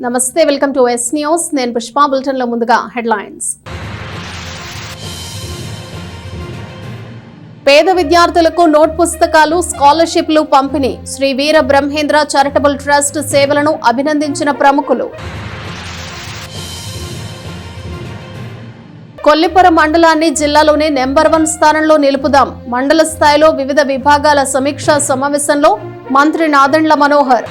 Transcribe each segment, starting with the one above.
నమస్తే, welcome to yes news. నేను Pushpa. Bulletin లో ముందుగా హెడ్లైన్స్. పేద విద్యార్థులకు నోట్ పుస్తకాలు, స్కాలర్షిప్లు పంపిణీ. శ్రీ వీర బ్రహ్మేంద్ర చారిటబుల్ ట్రస్ట్ సేవలను అభినందించిన ప్రముఖులు. కొల్లిపురం మండలాన్ని జిల్లాలోనే నెంబర్ 1 స్థానంలో నిలుపుదాం. మండల స్థాయిలో వివిధ విభాగాల సమీక్షా సమావేశంలో మంత్రి నాదెండ్ల మనోహర్.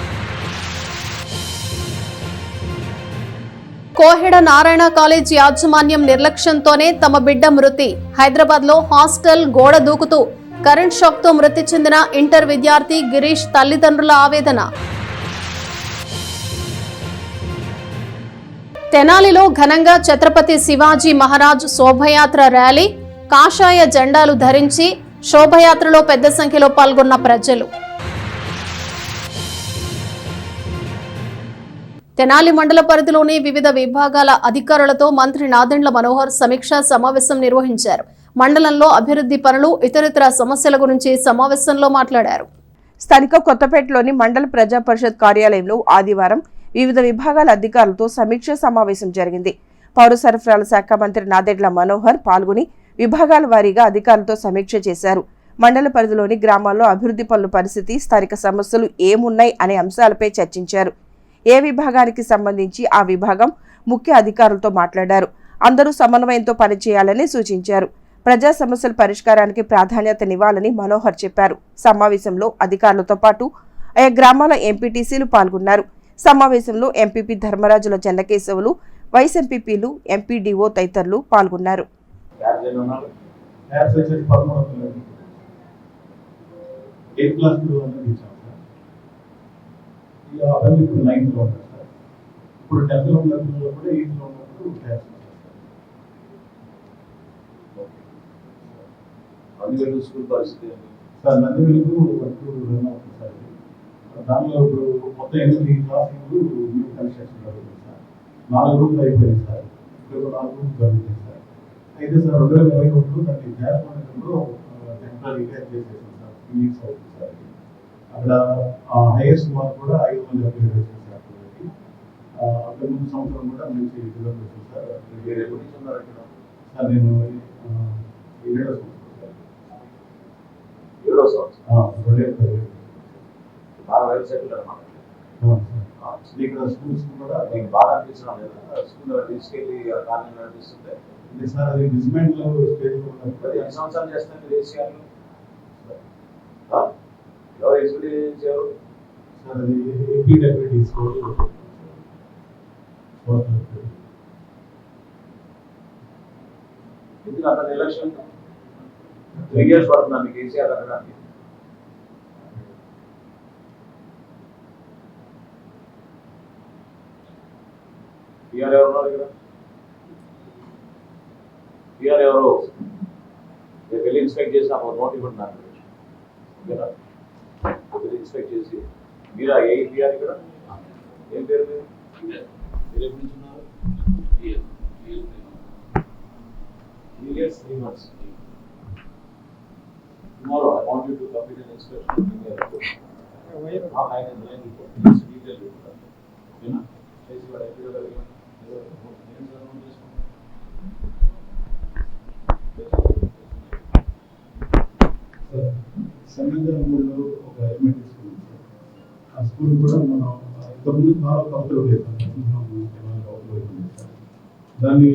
కోహెడ నారాయణ కాలేజ్ యాజమాన్యం నిర్లక్ష్యంతోనే తమ బిడ్డ మృతి. హైదరాబాద్ లో హాస్టల్ గోడ దూకుతూ కరెంట్ షాక్ తో మృతి చెందిన ఇంటర్ విద్యార్థి గిరీష్ తల్లిదండ్రుల ఆవేదన. తెనాలిలో ఘనంగా ఛత్రపతి శివాజీ మహారాజ్ శోభయాత్ర ర్యాలీ. కాషాయ జెండాలు ధరించి శోభయాత్రలో పెద్ద సంఖ్యలో పాల్గొన్న ప్రజలు. తెనాలి మండల పరిధిలోని వివిధ విభాగాల అధికారులతో మంత్రి నాదెండ్ల మనోహర్ సమీక్షా సమావేశం నిర్వహించారు. మండలంలో అభివృద్ధి పనులు, ఇతరితర సమస్యల గురించి సమావేశంలో మాట్లాడారు. స్థానిక కొత్తపేటలోని మండల ప్రజా పరిషత్ కార్యాలయంలో ఆదివారం వివిధ విభాగాల అధికారులతో సమీక్ష సమావేశం జరిగింది. పౌర సరఫరాల శాఖ మంత్రి నాదెండ్ల మనోహర్ పాల్గొని విభాగాల వారీగా అధికారులతో సమీక్ష చేశారు. మండల పరిధిలోని గ్రామాల్లో అభివృద్ధి పనుల పరిస్థితి, స్థానిక సమస్యలు ఏమున్నాయి అనే అంశాలపై చర్చించారు. ఏ విభాగానికి సంబంధించి ఆ విభాగం ముఖ్య అధికారులతో మాట్లాడారు. అందరూ సమన్వయంతో పనిచేయాలని సూచించారు. ప్రజా సమస్యల పరిష్కారానికి ప్రాధాన్యతనివ్వాలని మనోహర్ చెప్పారు. సమావేశంలో అధికారులతో పాటు ఆయా గ్రామాల ఎంపీటీసీలు పాల్గొన్నారు. సమావేశంలో ఎంపీపీ ధర్మరాజుల చెన్నకేశవులు, వైస్ ఎంపీపీలు, ఎంపీడీఓ తదితరులు పాల్గొన్నారు. ఇప్పుడు 9th లో ఉన్నారు సార్. ఇప్పుడు 10th లో ఉన్న పిల్లలు కూడా 8th లో ఉన్నప్పుడు ట్యాక్స్ నందివెలుగు స్కూల్ పరిస్థితి సార్. నందివెలుగు వర్క్ రన్ అవుతుంది సార్. దానిలో ఇప్పుడు మొత్తం 8 క్లాసులు న్యూ కన్స్ట్రక్షన్ జరుగుతుంది సార్. 4 రూమ్లు అయిపోయింది సార్. ఇప్పుడు 4 రూమ్లు జరుగుతుంది సార్. అయితే సార్ 2021లో దాన్ని గ్యాస్ మానిటర్లో టెంపరీగా చేసేసాం సార్. 3 వీక్స్ అవుతుంది సార్. అక్కడ హైయెస్ట్ మార్క్ కూడా 500 అప్గ్రేడ్ వచ్చింది సార్. అక్కడ ముందు సంవత్సరం కూడా మంచి రిజల్ట్ వచ్చింది సార్. మీరు ఎప్పుడు ఇస్తున్నారు అక్కడ సార్? నేను 7వ సంవత్సరం బాగా వెల్ సెటిల్ అన్నమాట. ఇక్కడ స్కూల్స్ కూడా మీకు బాగా అనిపించడం లేదా? స్కూల్ తీసుకెళ్ళి కార్యం నడిపిస్తుంటే ఇది సార్. అది డిస్మెంట్ లో స్టేజ్ లో ఉన్నప్పుడు 8 సంవత్సరాలు చేస్తున్నారు మీరు ఏసీఆర్లో. ఎవరు ఎక్స్పీరియన్స్ ఎవరు సార్? అది ఏపీడబ్ల్యూడి స్కూల్. ఎందుకు అంత నిర్లక్ష్యం? 3 years పడుతుందా మీకు ఏసీఆర్ కట్టడానికి? పిఆర్ ఎవరు ఉన్నారు ఇక్కడ? పిఆర్ ఎవరు వెళ్ళి ఇన్స్పెక్ట్ చేసి నాకు నోట్ ఇవ్వండి. నాకు ఓకేనా? ఇన్స్పెక్ట్ చేసి మీరు ఏ పిఆర్ ఇక్కడ ఏం పేరు మీరు ఎప్పటి నుంచి ఉన్నారు? 3 years 3 months. Tomorrow I want you to complete an inspection in your report. Line and line report. It's detailed report. ఓకేనా? చేసి వాడు ఎక్కడ జరిగిన సంగంలో ఒక ఎలిమెంటరీ స్కూల్ సార్. ఆ స్కూల్ కూడా మనం ఇంతకుముందు కౌంటర్ వేసాం. సార్ దాన్ని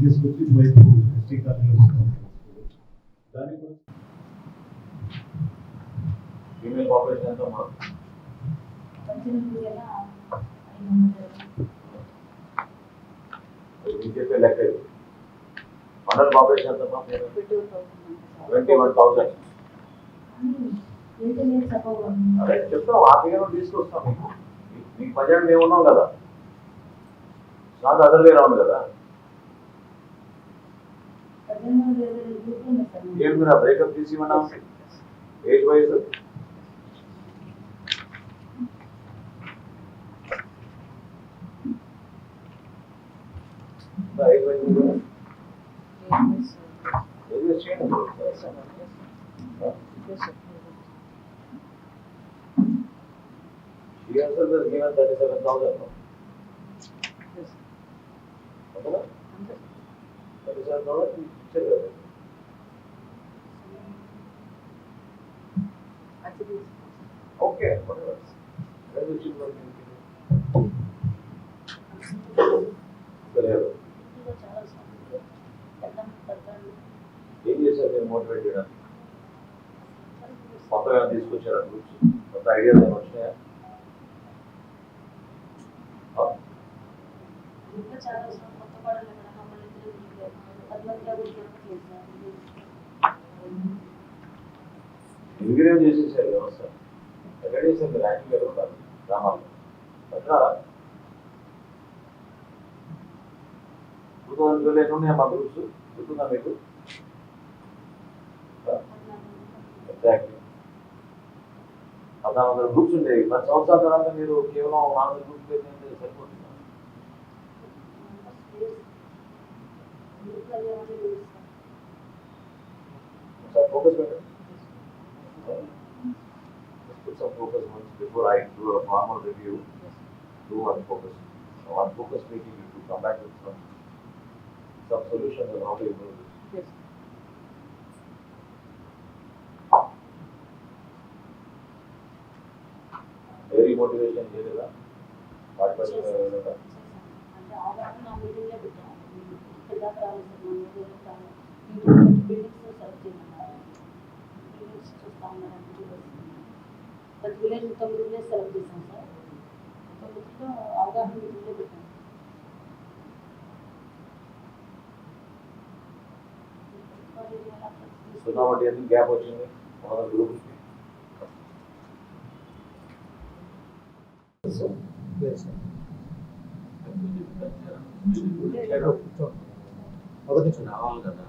తీసుకొచ్చి వైపు శ్రీకాకుళం దాన్ని కూడా ఫీమేల్ పాపులేషన్ ఎంత మా చెప్పే లెక్క మండల్ పాపులేషన్ ఎంత 21,000. అదే చెప్తాం. ఆ ఫిగర్ తీసుకొస్తాం. మీకు బడ్జెట్ మేము ఉన్నాం కదా. నాది అదర్ వే రౌండ్ కదా. ఏం మీరు బ్రేకప్ తీసి ఇవ్వనా ఏజ్ వైజ్? ఏజ్ వైజ్ చేయండి. He answered that given 37,000. అవునా? ప్రతిసారి కాబట్టి ఇచ్చారు కదా. ఓకే తెలియదు. ఏం చేశారు మీరు మోటివేట్ చేయడానికి? కొత్తగా తీసుకొచ్చారా గ్రూప్స్? కొత్త ఐడియాస్ ఏమైనా వచ్చినాయా? ఇంగ్రీడియం చేసేసారు వ్యవస్థ. ఎక్కడ చేశారు మీరు? యాక్చువల్గా ఉంటారు గ్రామాల్లో ఎక్కడ 2000 ఎన్ని ఉన్నాయా మా గ్రూప్స్? గుర్తుందా మీకు? ఎగ్జాక్ట్లీ 1400 గ్రూప్స్ ఉండేవి. 10 సంవత్సరాల తర్వాత మీరు కేవలం 400 గ్రూప్స్ అయితే సరిపోతుంది. ఒకసారి ఫోకస్ పెట్టండి. Put some focus once before I do a formal review. Do one focus. One focus meeting, you to come back with some solutions on how to improve this. Yes. Very motivation చేయలేదా? వాటి పట్ల ఏమైనా? అంటే ఆధారం నా మీటింగ్లో పెట్టాను. పెద్ద బిల్డింగ్స్ సెలెక్ట్ చేయమన్నారు. బిల్డింగ్స్ చూస్తా ఉన్నారు. ప్రతి విలేజ్ 9 విలేజ్ సెలెక్ట్ చేశాం సార్. 9లో అవగాహన మీటింగ్లో పెట్టాను. సున్నామటి ఎందుకు గ్యాప్ వచ్చింది మన గ్రూప్స్కి? రావాలి కదా.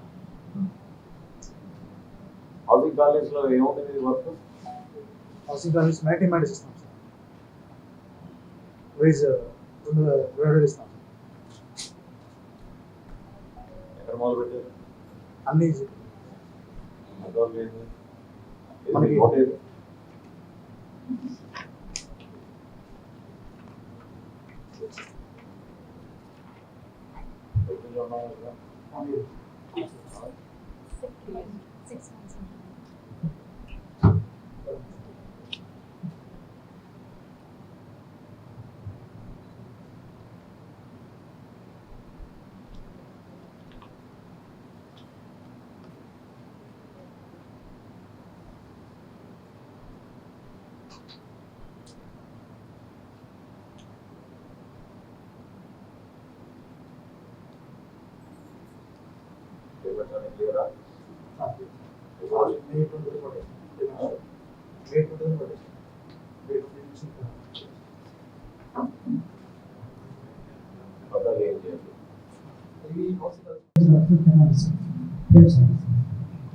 హౌసింగ్ కాలేజ్ లో ఏముంటుంది work? Housing college night demands ఇస్తాం సార్. వైజ్ 2 ఇస్తాం సార్. ఎక్కడ మొదలు పెట్టారు? అన్ని మనకి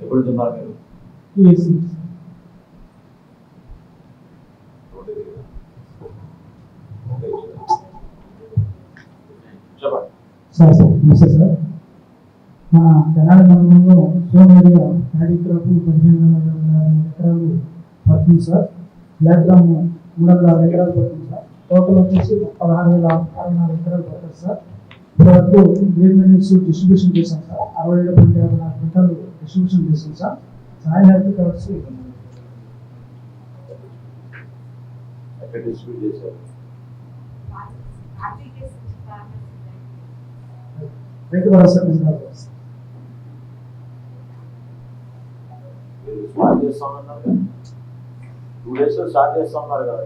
ఎప్పుడు తిన్నారు మీరు? చెప్పండి సార్. తెనాలి మండలంలో సోన్ ఏరియా ప్యాడీ క్రాప్ 15,000 ఎకరాలు పడుతుంది సార్. బ్లాక్ గ్రామ్ 360 ఎకరాలు పడుతుంది సార్. టోటల్ వచ్చేసి 16,064 ఎకరాలు పడుతుంది సార్. ఇప్పటివరకు గ్రీన్ మిల్స్ డిస్ట్రిబ్యూషన్ చేశాం సార్. 67.54 క్వింటాలు డిస్ట్రిబ్యూషన్ చేశాం సార్. సాయిల్ హెల్త్ కార్డ్స్ ఎక్కడ డిస్ట్రిబ్యూట్ చేశారు? రైతు భరోసా కేంద్రాలు మీరు స్టార్ట్ చేస్తామన్నారు కదా, 2 days లో స్టార్ట్ చేస్తామన్నారు కదా.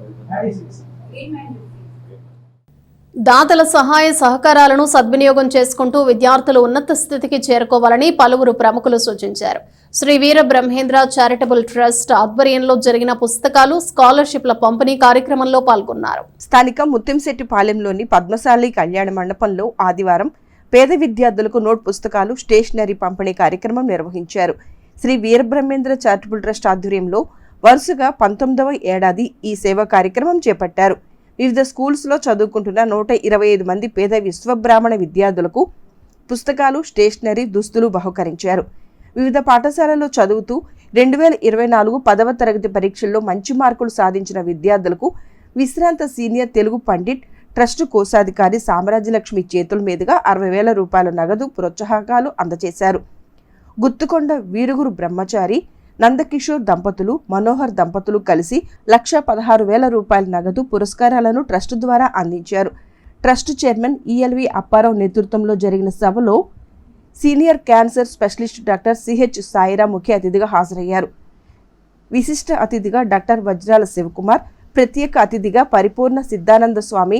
దాతల సహాయ సహకారాలను సద్వినియోగం చేసుకుంటూ విద్యార్థులు ఉన్నత స్థితికి చేరుకోవాలని పలువురు ప్రముఖులు సూచించారు. శ్రీ వీర బ్రహ్మేంద్ర చారిటబుల్ ట్రస్ట్ ఆధ్వర్యంలో జరిగిన పుస్తకాలు, స్కాలర్షిప్ల పంపిణీ కార్యక్రమంలో పాల్గొన్నారు. స్థానిక ముత్యంశెట్టిపాలెంలోని పద్మశాలి కళ్యాణ మండపంలో ఆదివారం పేద విద్యార్థులకు నోట్ పుస్తకాలు, స్టేషనరీ పంపిణీ కార్యక్రమం నిర్వహించారు. శ్రీ వీరబ్రహ్మేంద్ర చారిటబుల్ ట్రస్ట్ ఆధ్వర్యంలో వరుసగా 19వ ఏడాది ఈ సేవా కార్యక్రమం చేపట్టారు. వివిధ స్కూల్స్లో చదువుకుంటున్న 125 మంది పేద విశ్వబ్రాహ్మణ విద్యార్థులకు పుస్తకాలు, స్టేషనరీ, దుస్తులు బహుకరించారు. వివిధ పాఠశాలల్లో చదువుతూ 2024 10వ తరగతి పరీక్షల్లో మంచి మార్కులు సాధించిన విద్యార్థులకు విశ్రాంత సీనియర్ తెలుగు పండిట్ ట్రస్టు కోశాధికారి సామ్రాజ్యలక్ష్మి చేతుల మీదుగా 60,000 రూపాయల నగదు ప్రోత్సాహకాలు అందజేశారు. గుత్తుకొండ వీరుగురు బ్రహ్మచారి, నందకిషోర్ దంపతులు, మనోహర్ దంపతులు కలిసి 1,16,000 రూపాయల నగదు పురస్కారాలను ట్రస్టు ద్వారా అందించారు. ట్రస్టు చైర్మన్ ఈఎల్వి అప్పారావు నేతృత్వంలో జరిగిన సభలో senior cancer specialist doctor CH Saira ముఖ్య అతిథిగా హాజరయ్యారు. విశిష్ట అతిథిగా డాక్టర్ వజ్రాల శివకుమార్, ప్రత్యేక అతిథిగా పరిపూర్ణ సిద్ధానంద స్వామి,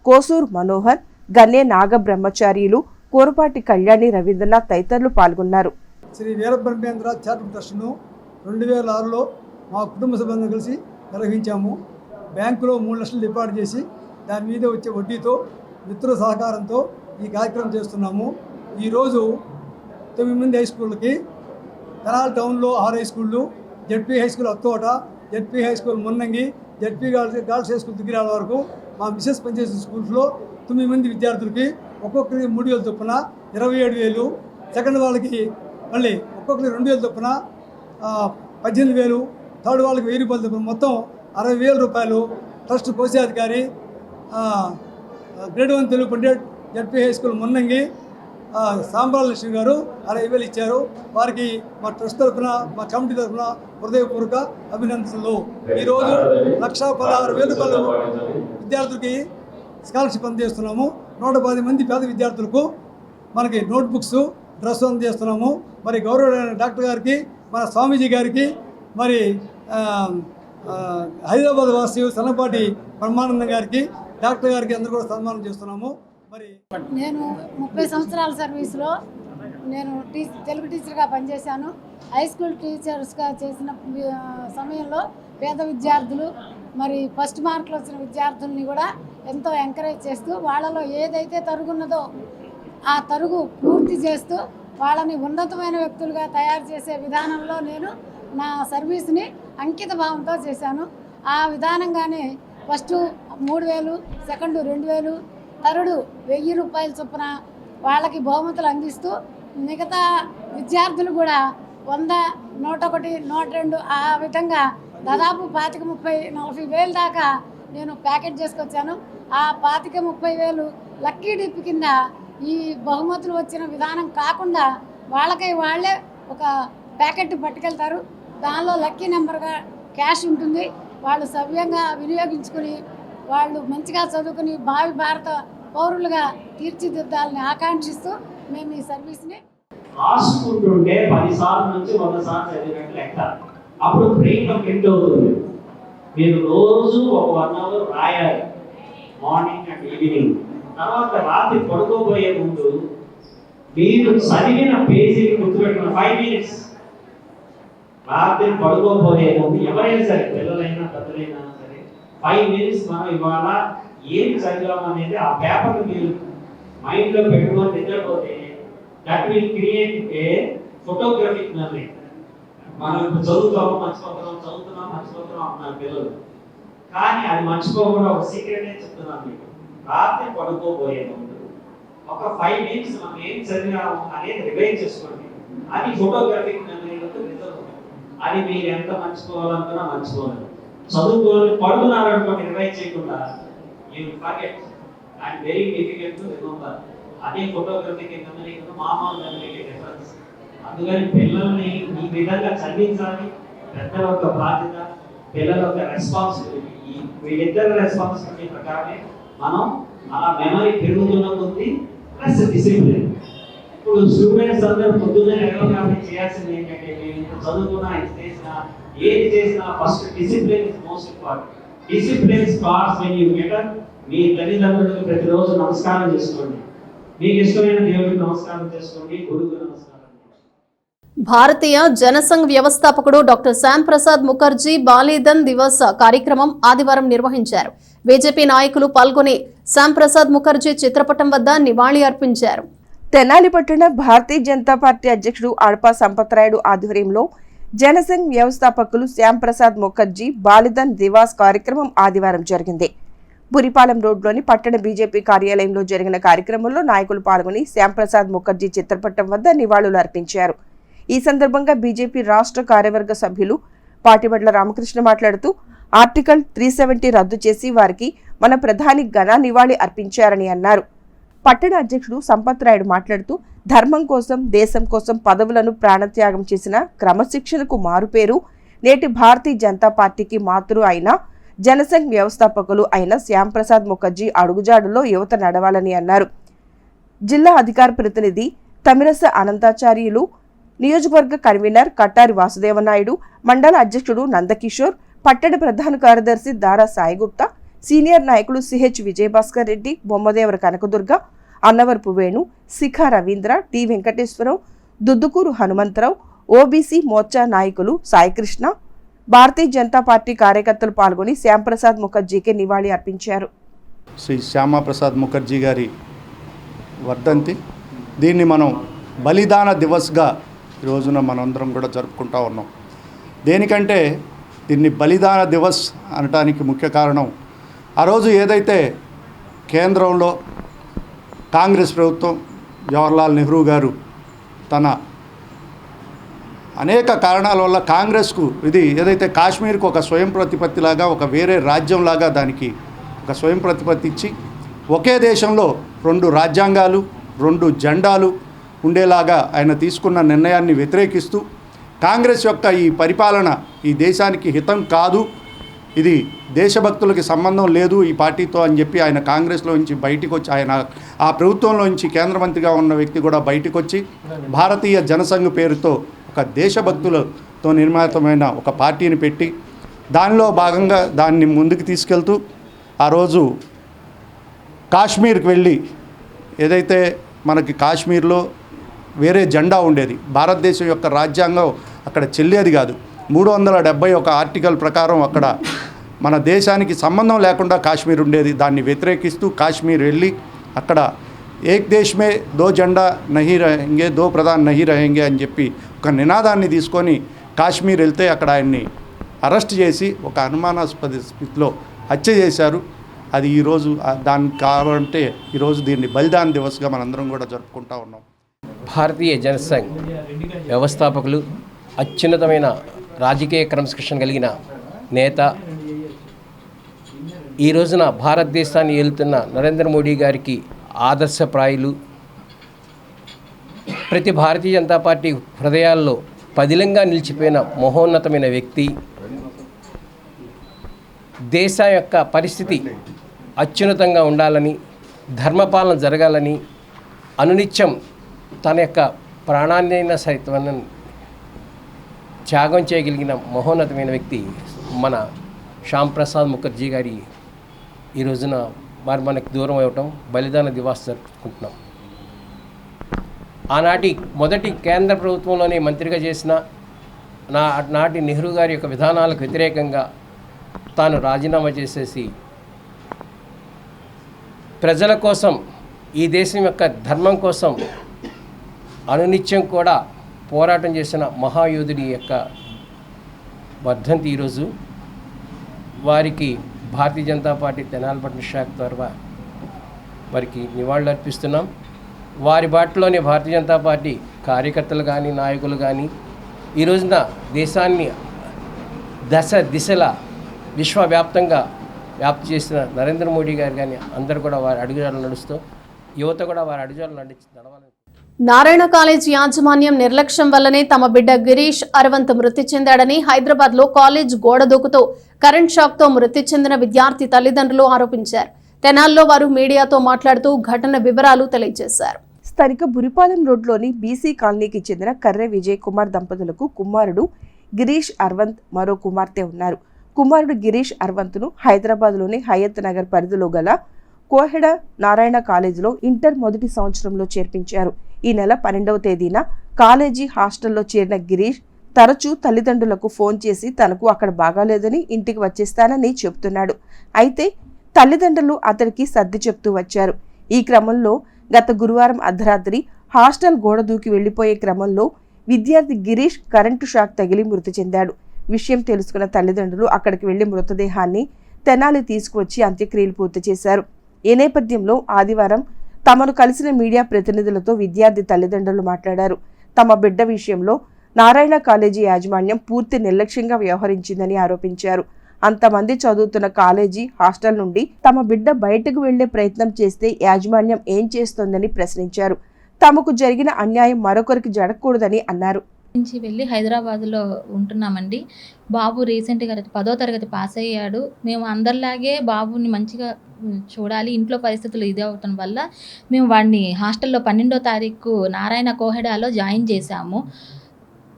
కోసూర్ మనోహర్, గన్నే నాగబ్రహ్మచార్యులు, కోరపాటి కళ్యాణి రవీంద్రనాథ్ తదితరులు పాల్గొన్నారు. శ్రీ వీరబ్రహ్మేంద్ర చారిటబుల్ ట్రస్ట్ను 2006లో మా కుటుంబ సభ్యులను కలిసి నిర్వహించాము. బ్యాంకులో 3 లక్షలు డిపాజిట్ చేసి దాని మీద వచ్చే వడ్డీతో మిత్రుల సహకారంతో ఈ కార్యక్రమం చేస్తున్నాము. ఈరోజు 9 మంది హై స్కూళ్ళకి, తెనాలి టౌన్లో 6 హై స్కూళ్ళు, ZP high school Attota, ZP high school Munnangi, ZP girls high school Digirala వరకు మా మిసెస్ పనిచేసిన స్కూల్స్లో 9 మంది విద్యార్థులకి ఒక్కొక్కరికి 3,000 చొప్పున 27,000, సెకండ్ వాళ్ళకి మళ్ళీ ఒక్కొక్కరికి 2,000 చొప్పున 18,000, థర్డ్ వాళ్ళకి 1,000 రూపాయలు చొప్పున మొత్తం 60,000 రూపాయలు ట్రస్ట్ కోశాధికారి grade 1 Telugu pandit ZP high school Munnangi Sambralakshmi garu 60,000 ఇచ్చారు. వారికి మా ట్రస్ట్ తరఫున, మా కమిటీ తరఫున హృదయపూర్వక అభినందనలు. ఈరోజు 1,16,000 రూపాయలు విద్యార్థులకి స్కాలర్షిప్ అందజేస్తున్నాము. 110 మంది పేద విద్యార్థులకు మనకి నోట్బుక్స్, డ్రెస్ అందజేస్తున్నాము. మరి గౌరవ డాక్టర్ గారికి, మన స్వామీజీ గారికి, మరి హైదరాబాద్ వాసి సన్నపాటి బ్రహ్మానందం గారికి, డాక్టర్ గారికి అందరూ కూడా సన్మానం చేస్తున్నాము. మరి నేను 30 సంవత్సరాల సర్వీస్లో నేను తెలుగు టీచర్గా పనిచేశాను. హై స్కూల్ టీచర్స్గా చేసిన సమయంలో పేద విద్యార్థులు, మరి ఫస్ట్ మార్కులు వచ్చిన విద్యార్థుల్ని కూడా ఎంతో ఎంకరేజ్ చేస్తూ వాళ్ళలో ఏదైతే తరుగున్నదో ఆ తరుగు పూర్తి చేస్తూ వాళ్ళని ఉన్నతమైన వ్యక్తులుగా తయారు చేసే విధానంలో నేను నా సర్వీస్ని అంకిత భావంతో చేశాను. ఆ విధానంగానే ఫస్ట్ 3,000, సెకండ్ 2,000, థర్డ్ 1,000 రూపాయల చొప్పున వాళ్ళకి బహుమతులు అందిస్తూ మిగతా విద్యార్థులు కూడా 100, 101, 102 ఆ విధంగా దాదాపు 25,000, 30,000, 40,000 దాకా నేను ప్యాకెట్ చేసుకొచ్చాను. ఆ 25,000, 30,000 లక్కీ డిప్ కింద ఈ బహుమతులు వచ్చిన విధానం కాకుండా వాళ్ళే ఒక ప్యాకెట్ పట్టుకెళ్తారు. దానిలో లక్కీ నెంబర్గా క్యాష్ ఉంటుంది. వాళ్ళు సవ్యంగా వినియోగించుకుని వాళ్ళు మంచిగా చదువుకుని భావి భారత పౌరులుగా తీర్చిదిద్దాలని ఆకాంక్షిస్తూ మేము ఈ సర్వీస్ని రాసుకుంటుంటే 10 సార్లు నుంచి 100 సార్లు చదివినట్టు లెక్క. అప్పుడు బ్రెయిన్లో ప్రింట్ అవుతుంది. మీరు రోజు ఒక 1 అవర్ రాయాలి, మార్నింగ్ అండ్ ఈవినింగ్. తర్వాత రాత్రి పడుకోబోయే ముందు మీరు చదివిన పేజీని గుర్తుపెట్టుకున్న 5 మినిట్స్ రాత్రి పడుకోబోయే ముందు ఎవరైనా సరే, పిల్లలైనా పెద్దలైనా సరే, 5 మినిట్స్ మనం ఇవాళ ఏం చదివాం అనేది ఆ పేపర్ మీరు మైండ్లో పెట్టుకొని నిద్రపోతే that will create a photographic memory. మనం ఇప్పుడు చదువుతాము, చదువుతున్నాం మర్చిపోతున్నాం అన్నారు పిల్లలు. కానీ అది మర్చిపోకుండా ఒక సీక్రెట్ చెప్తున్నాను మీకు. రాత్రి పడుకోబోయే ముందు ఒక 5 మినిట్స్ మనం ఏం చదివాము అనేది రివైజ్ చేసుకోండి. అది ఫోటోగ్రఫిక్ మెమరీలోకి రిజర్వ్ అవుతుంది. అది మీరు ఎంత మర్చిపోవాలనుకున్నా మర్చిపోవాలి. చదువుకోవాలి పడుకున్నారనుకోండి, రివైజ్ చేయకుండా you will forget and very difficult to remember. అదే ఫోటోగ్రఫిక్ మెమరీకి మామూలు మెమరీకి డిఫరెన్స్. అందుకని పిల్లల్ని ఈ విధంగా చదివించాలి. పెద్దల యొక్క బాధ్యత, పిల్లల యొక్క రెస్పాన్సిబిలిటీ. ఈ వీళ్ళిద్దరి రెస్పాన్సిబిలిటీ ప్రకారమే మనం అలా మెమరీ పెరుగుతున్న కొద్ది ప్లస్ డిసిప్లిన్. ఇప్పుడు స్టూడెంట్స్ అందరూ పొద్దున్నే రెగ్యులర్గా చేయాల్సింది ఏంటంటే, మేము ఇప్పుడు చదువుకున్నా, ఏది చేసినా first discipline is most important. Discipline starts when you get up. మీ తల్లిదండ్రులకు ప్రతిరోజు నమస్కారం చేసుకోండి, మీకు ఇష్టమైన దేవుడికి నమస్కారం చేసుకోండి, గురువుకు నమస్కారం. భారతీయ జనసంఘ్ వ్యవస్థాపకుడు డాక్టర్ శ్యామ్ ప్రసాద్ ముఖర్జీ బాలిదన్ దివస్ కార్యక్రమం ఆదివారం నిర్వహించారు. బీజేపీ నాయకులు పాల్గొని శ్యామ్ ప్రసాద్ ముఖర్జీ చిత్రపటం వద్ద నివాళి అర్పించారు. తెనాలి పట్టణ భారతీయ జనతా పార్టీ అధ్యక్షుడు అడపా సంపత్రాయుడు ఆధ్వర్యంలో జనసంఘ్ వ్యవస్థాపకులు శ్యామ్ ప్రసాద్ ముఖర్జీ బాలిదన్ దివాస్ కార్యక్రమం ఆదివారం జరిగింది. బురిపాలెం రోడ్లోని పట్టణ బీజేపీ కార్యాలయంలో జరిగిన కార్యక్రమంలో నాయకులు పాల్గొని శ్యామ్ ప్రసాద్ ముఖర్జీ చిత్రపటం వద్ద నివాళులు అర్పించారు. ఈ సందర్భంగా బీజేపీ రాష్ట్ర కార్యవర్గ సభ్యులు పాటిబడ్ల రామకృష్ణ మాట్లాడుతూ ఆర్టికల్ 370 రద్దు చేసి వారికి మన ప్రధాని ఘన నివాళి అర్పించారని అన్నారు. పట్టణ అధ్యక్షుడు సంపత్ రాయుడు మాట్లాడుతూ ధర్మం కోసం, దేశం కోసం పదవులను ప్రాణత్యాగం చేసిన క్రమశిక్షణకు మారుపేరు నేటి భారతీయ జనతా పార్టీకి మాతృ అయిన జనసంఘ్ వ్యవస్థాపకులు అయిన శ్యాంప్రసాద్ ముఖర్జీ అడుగుజాడులో యువత నడవాలని అన్నారు. జిల్లా అధికార ప్రతినిధి తమిరస అనంతాచార్యులు, నియోజకవర్గ కన్వీనర్ కట్టారి వాసుదేవనాయుడు, మండల అధ్యక్షుడు నందకిషోర్, పట్టణ ప్రధాన కార్యదర్శి దారా సాయిగుప్తా, సీనియర్ నాయకులు సిహెచ్ విజయభాస్కర్ రెడ్డి, బొమ్మదేవర కనకదుర్గ, అన్నవరపు వేణు, శిఖా రవీంద్ర, టి వెంకటేశ్వరరావు, దుద్దుకూరు హనుమంతరావు, ఓబీసీ మోర్చా నాయకులు సాయికృష్ణ, భారతీయ జనతా పార్టీ కార్యకర్తలు పాల్గొని శ్యాంప్రసాద్ ముఖర్జీకి నివాళి అర్పించారు. శ్రీ శ్యామాప్రసాద్ ముఖర్జీ గారి వర్ధంతి, దీన్ని మనం బలిదాన దివస్గా ఈ రోజున మనందరం కూడా జరుపుకుంటూ ఉన్నాం. దేనికంటే దీన్ని బలిదాన దివస్ అనటానికి ముఖ్య కారణం, ఆ రోజు ఏదైతే కేంద్రంలో కాంగ్రెస్ ప్రభుత్వం, జవహర్లాల్ నెహ్రూ గారు తన అనేక కారణాల వల్ల కాంగ్రెస్కు ఇది ఏదైతే కాశ్మీర్కు ఒక స్వయం ప్రతిపత్తిలాగా, ఒక వేరే రాజ్యంలాగా దానికి ఒక స్వయం ప్రతిపత్తి ఇచ్చి ఒకే దేశంలో 2 రాజ్యాంగాలు 2 జెండాలు ఉండేలాగా ఆయన తీసుకున్న నిర్ణయాన్ని వ్యతిరేకిస్తూ కాంగ్రెస్ యొక్క ఈ పరిపాలన ఈ దేశానికి హితం కాదు, ఇది దేశభక్తులకి సంబంధం లేదు ఈ పార్టీతో అని చెప్పి ఆయన కాంగ్రెస్లో నుంచి బయటికి వచ్చి, ఆయన ఆ ప్రభుత్వంలో నుంచి కేంద్ర మంత్రిగా ఉన్న వ్యక్తి కూడా బయటకు వచ్చి భారతీయ జనసంఘ్ పేరుతో ఒక దేశభక్తులతో నిర్మితమైన ఒక పార్టీని పెట్టి దానిలో భాగంగా దాన్ని ముందుకు తీసుకెళ్తూ ఆ రోజు కాశ్మీర్కి వెళ్ళి, ఏదైతే మనకి కాశ్మీర్లో వేరే జెండా ఉండేది, భారతదేశం యొక్క రాజ్యాంగం అక్కడ చెల్లేది కాదు, 371 ఆర్టికల్ ప్రకారం అక్కడ మన దేశానికి సంబంధం లేకుండా కాశ్మీర్ ఉండేది. దాన్ని వ్యతిరేకిస్తూ కాశ్మీర్ వెళ్ళి అక్కడ ఏక్ దేశ్ మే దో జెండా నహీ రహెంగే, దో ప్రధాన్ నహీ రహెంగే అని చెప్పి ఒక నినాదాన్ని తీసుకొని కాశ్మీర్ వెళ్తే అక్కడ ఆయన్ని అరెస్ట్ చేసి ఒక అనుమానాస్పద స్థితిలో హత్య చేశారు. అది ఈరోజు దానికి కావాలంటే ఈరోజు దీన్ని బలిదాన్ దివస్గా మనందరం కూడా జరుపుకుంటా ఉన్నాం. భారతీయ జనసంఘ్ వ్యవస్థాపకులు, అత్యున్నతమైన రాజకీయ క్రమశిక్షణ కలిగిన నేత, ఈ రోజున భారతదేశాన్ని ఏలుతున్న నరేంద్ర మోడీ గారికి ఆదర్శప్రాయులు, ప్రతి భారతీయ జనతా పార్టీ హృదయాల్లో పదిలంగా నిలిచిపోయిన మహోన్నతమైన వ్యక్తి. దేశం యొక్క పరిస్థితి అత్యున్నతంగా ఉండాలని, ధర్మపాలన జరగాలని అనునిత్యం తన యొక్క ప్రాణాన్నైనా సైతం త్యాగం చేయగలిగిన మహోన్నతమైన వ్యక్తి మన శ్యాంప్రసాద్ ముఖర్జీ గారి ఈ రోజున వారు మనకు దూరం అవ్వటం బలిదాన దివాస్ జరుపుకుంటున్నాం. ఆనాటి మొదటి కేంద్ర ప్రభుత్వంలోనే మంత్రిగా చేసిన నాటి నెహ్రూ గారి యొక్క విధానాలకు వ్యతిరేకంగా తాను రాజీనామా చేసేసి ప్రజల కోసం, ఈ దేశం యొక్క ధర్మం కోసం అనునిత్యం కూడా పోరాటం చేసిన మహాయోధుడి యొక్క వర్ధంతి ఈరోజు. వారికి భారతీయ జనతా పార్టీ తెనాలిపట్నం శాఖ ద్వారా వారికి నివాళులు అర్పిస్తున్నాం. వారి బాటలోనే భారతీయ జనతా పార్టీ కార్యకర్తలు కానీ, నాయకులు కానీ ఈ రోజున దేశాన్ని దిశలా విశ్వవ్యాప్తంగా వ్యాప్తి చేసిన నరేంద్ర మోడీ గారు కానీ అందరూ కూడా వారి అడుగుజాడలు నడుస్తూ, యువత కూడా వారి అడుగుజాడలు నడవాలని. నారాయణ కాలేజ్ యాజమాన్యం నిర్లక్ష్యం వల్లనే తమ బిడ్డ గిరీష్ అరవంత్ మృతి చెందాడని హైదరాబాద్ లో కాలేజ్ గోడ దూకుతో కరెంట్ షాక్ తో మృతి చెందిన విద్యార్థి తల్లిదండ్రులు ఆరోపించారు. తెనాల్లో వారు మీడియాతో మాట్లాడుతూ ఘటన వివరాలు తెలియజేశారు. స్థానిక బురిపాలెం రోడ్లోని బీసీ కాలనీకి చెందిన కర్రె విజయ్ కుమార్ దంపతులకు కుమారుడు గిరీష్ అరవంత్, మరో కుమార్తె ఉన్నారు. కుమారుడు గిరీష్ అరవంత్ను హైదరాబాద్లోని హయత్ నగర్ పరిధిలో గల కోహెడ నారాయణ కాలేజీలో ఇంటర్ మొదటి సంవత్సరంలో చేర్పించారు. ఈ నెల 12వ తేదీన కాలేజీ హాస్టల్లో చేరిన గిరీష్ తరచూ తల్లిదండ్రులకు ఫోన్ చేసి తనకు అక్కడ బాగాలేదని ఇంటికి వచ్చేస్తానని చెబుతున్నాడు. అయితే తల్లిదండ్రులు అతడికి సర్ది చెప్తూ వచ్చారు. ఈ క్రమంలో గత గురువారం అర్ధరాత్రి హాస్టల్ గోడ దూకి వెళ్లిపోయే క్రమంలో విద్యార్థి గిరీష్ కరెంటు షాక్ తగిలి మృతి చెందాడు. విషయం తెలుసుకున్న తల్లిదండ్రులు అక్కడికి వెళ్లి మృతదేహాన్ని తెనాలి తీసుకువచ్చి అంత్యక్రియలు పూర్తి చేశారు. ఈ నేపథ్యంలో ఆదివారం తమను కలిసిన మీడియా ప్రతినిధులతో విద్యార్థి తల్లిదండ్రులు మాట్లాడారు. తమ బిడ్డ విషయంలో నారాయణ కాలేజీ యాజమాన్యం పూర్తి నిర్లక్ష్యంగా వ్యవహరించిందని ఆరోపించారు. అంతమంది చదువుతున్న కాలేజీ హాస్టల్ నుండి తమ బిడ్డ బయటకు వెళ్లే ప్రయత్నం చేస్తే యాజమాన్యం ఏం చేస్తోందని ప్రశ్నించారు. తమకు జరిగిన అన్యాయం మరొకరికి జరగకూడదని అన్నారు. నుంచి వెళ్ళి హైదరాబాద్లో ఉంటున్నామండి. బాబు రీసెంట్గా 10వ తరగతి పాస్ అయ్యాడు. మేము అందరిలాగే బాబుని మంచిగా చూడాలి, ఇంట్లో పరిస్థితులు ఇది అవటం వల్ల మేము వాడిని హాస్టల్లో 12వ తారీఖు నారాయణ కోహెడాలో జాయిన్ చేశాము.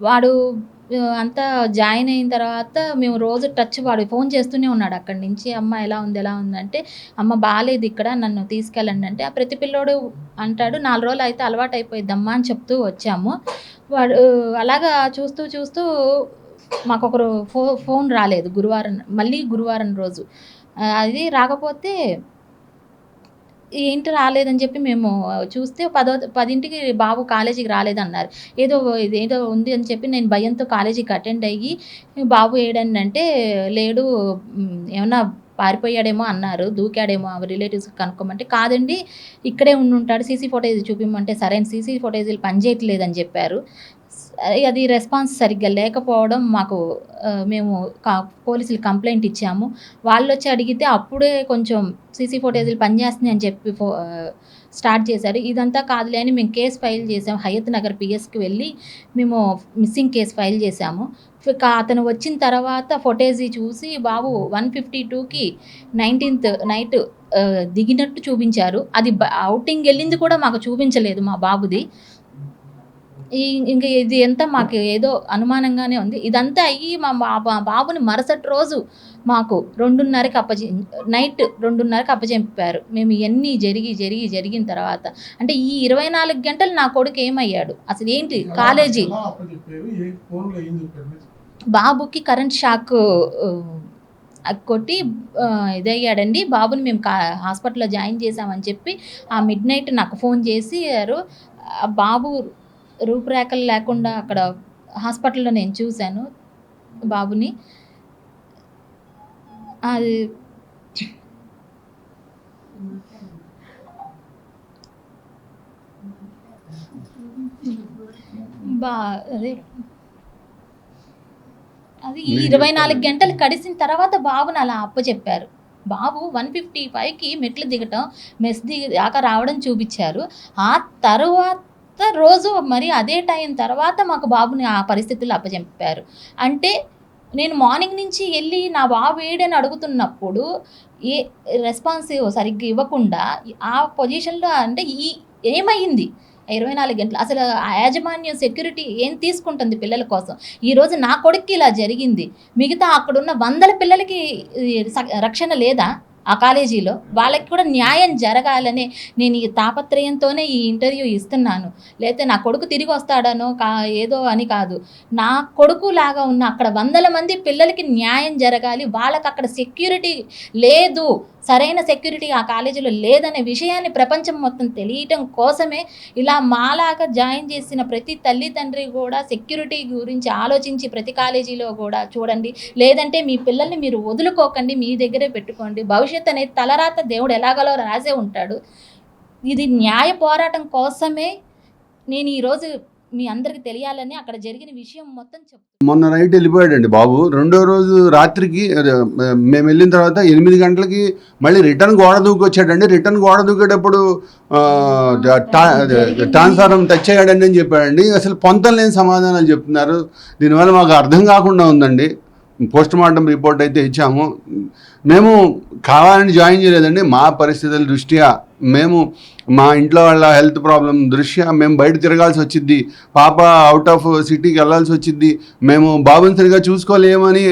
వాడు అంతా జాయిన్ అయిన తర్వాత మేము రోజు వాడు ఫోన్ చేస్తూనే ఉన్నాడు అక్కడి నుంచి. అమ్మ ఎలా ఉందంటే, అమ్మ బాగాలేదు ఇక్కడ, నన్ను తీసుకెళ్ళండి అంటే, ఆ ప్రతి పిల్లోడు అంటాడు 4 రోజులు అయితే అలవాటు అయిపోయిద్దమ్మా అని చెప్తూ వచ్చాము. వాడు అలాగా చూస్తూ మాకు ఒకరు ఫోన్ రాలేదు గురువారం రోజు. అది రాకపోతే ఏంటి రాలేదని చెప్పి మేము చూస్తే 10ంటికి బాబు కాలేజీకి రాలేదన్నారు. ఇదేదో ఉంది అని చెప్పి నేను భయంతో కాలేజీకి అటెండ్ అయ్యి బాబు ఏడంటే లేడు, ఏమన్నా పారిపోయాడేమో అన్నారు, దూకాడేమో రిలేటివ్స్ కనుక్కోమంటే, కాదండి ఇక్కడే ఉంటాడు, సీసీ ఫోటేజ్ చూపించమంటే సరైన సీసీ ఫోటేజీలు పనిచేయట్లేదని చెప్పారు. అది రెస్పాన్స్ సరిగ్గా లేకపోవడం మాకు మేము పోలీసులు కంప్లైంట్ ఇచ్చాము. వాళ్ళు వచ్చి అడిగితే అప్పుడే కొంచెం సీసీ ఫోటేజీలు పనిచేస్తున్నాయి అని చెప్పి స్టార్ట్ చేశారు. ఇదంతా కాదులే అని మేము కేసు ఫైల్ చేసాము. హయత్ నగర్ పిఎస్కి వెళ్ళి మేము మిస్సింగ్ కేసు ఫైల్ చేశాము. అతను వచ్చిన తర్వాత ఫోటేజీ చూసి బాబు 152కి 19th నైట్ దిగినట్టు చూపించారు. అది అవుటింగ్ వెళ్ళింది కూడా మాకు చూపించలేదు మా బాబుది. ఇంకా ఇది ఎంత మాకు ఏదో అనుమానంగానే ఉంది. ఇదంతా అయ్యి మా బాబుని మరుసటి రోజు మాకు 2:30కి నైట్ 2:30కి అప్పచెప్పారు. మేము ఇవన్నీ జరిగిన తర్వాత అంటే ఈ 24 గంటలు నా కొడుకు ఏమయ్యాడు, అసలు ఏంటి కాలేజీ. బాబుకి కరెంట్ షాక్ కొట్టి ఇదయ్యాడండి. బాబుని మేము హాస్పిటల్లో జాయిన్ చేసామని చెప్పి ఆ మిడ్నైట్ నాకు ఫోన్ చేశారు. బాబు రూపురేఖలు లేకుండా అక్కడ హాస్పిటల్లో నేను చూశాను బాబుని. అది ఈ 24 గంటలు గడిచిన తర్వాత బాబుని అలా అప్పచెప్పారు. బాబు 155కి మెట్లు దిగటం, మెస్ దాకా రావడం చూపించారు. ఆ తర్వాత రోజు మరి అదే టైం తర్వాత మాకు బాబుని ఆ పరిస్థితుల్లో అప్పచెప్పారు. అంటే నేను మార్నింగ్ నుంచి వెళ్ళి నా బాబు ఏడని అడుగుతున్నప్పుడు ఏ రెస్పాన్సివ్ సరిగ్గా ఇవ్వకుండా ఆ పొజిషన్లో అంటే ఏమైంది 24 గంటలు అసలు ఆ యాజమాన్యం సెక్యూరిటీ ఏం తీసుకుంటుంది పిల్లల కోసం? ఈరోజు నా కొడుక్కి ఇలా జరిగింది, మిగతా అక్కడున్న 100 పిల్లలకి రక్షణ లేదా ఆ కాలేజీలో? వాళ్ళకి కూడా న్యాయం జరగాలనే నేను ఈ తాపత్రయంతోనే ఈ ఇంటర్వ్యూ ఇస్తున్నాను. లేకపోతే నా కొడుకు తిరిగి వస్తాడనో ఏదో అని కాదు. నా కొడుకు లాగా ఉన్న అక్కడ 100 మంది పిల్లలకి న్యాయం జరగాలి. వాళ్ళకి అక్కడ సెక్యూరిటీ లేదు, సరైన సెక్యూరిటీ ఆ కాలేజీలో లేదనే విషయాన్ని ప్రపంచం మొత్తం తెలియటం కోసమే ఇలా మాలాగా జాయిన్ చేసిన ప్రతి తల్లిదండ్రి కూడా సెక్యూరిటీ గురించి ఆలోచించి ప్రతి కాలేజీలో కూడా చూడండి. లేదంటే మీ పిల్లల్ని మీరు వదులుకోకండి, మీ దగ్గరే పెట్టుకోండి. భవిష్యత్తు అనేది తలరాత దేవుడు ఎలాగలో రాసే ఉంటాడు. ఇది న్యాయ పోరాటం కోసమే నేను ఈరోజు మీ అందరికి తెలియాలని అక్కడ జరిగిన విషయం మొత్తం చెప్తాను. మొన్న నైట్ వెళ్ళిపోయాడండి బాబు. రెండో రోజు రాత్రికి మేము వెళ్ళిన తర్వాత 8 గంటలకి మళ్ళీ రిటర్న్ గోడ దూకి వచ్చాడండి. రిటర్న్ గోడ దూకేటప్పుడు ట్రాన్స్ఫార్మర్ టచ్ అయ్యాడండి అని చెప్పాడండి. అసలు పొంతం లేని సమాధానాలు చెప్తున్నారు. దీనివల్ల మాకు అర్థం కాకుండా ఉందండి. పోస్ట్ మార్టం రిపోర్ట్ అయితే ఇచ్చాము. మేము కావాలని జాయిన్ చేయలేదండి. మా పరిస్థితుల దృష్ట్యా మేము మా ఇంట్లో వాళ్ళ హెల్త్ ప్రాబ్లం దృష్ట్యా మేము బయట తిరగాల్సి వచ్చింది. పాప అవుట్ ఆఫ్ సిటీకి వెళ్ళాల్సి వచ్చింది. మేము బాబుని సరిగా చూసుకోలేమని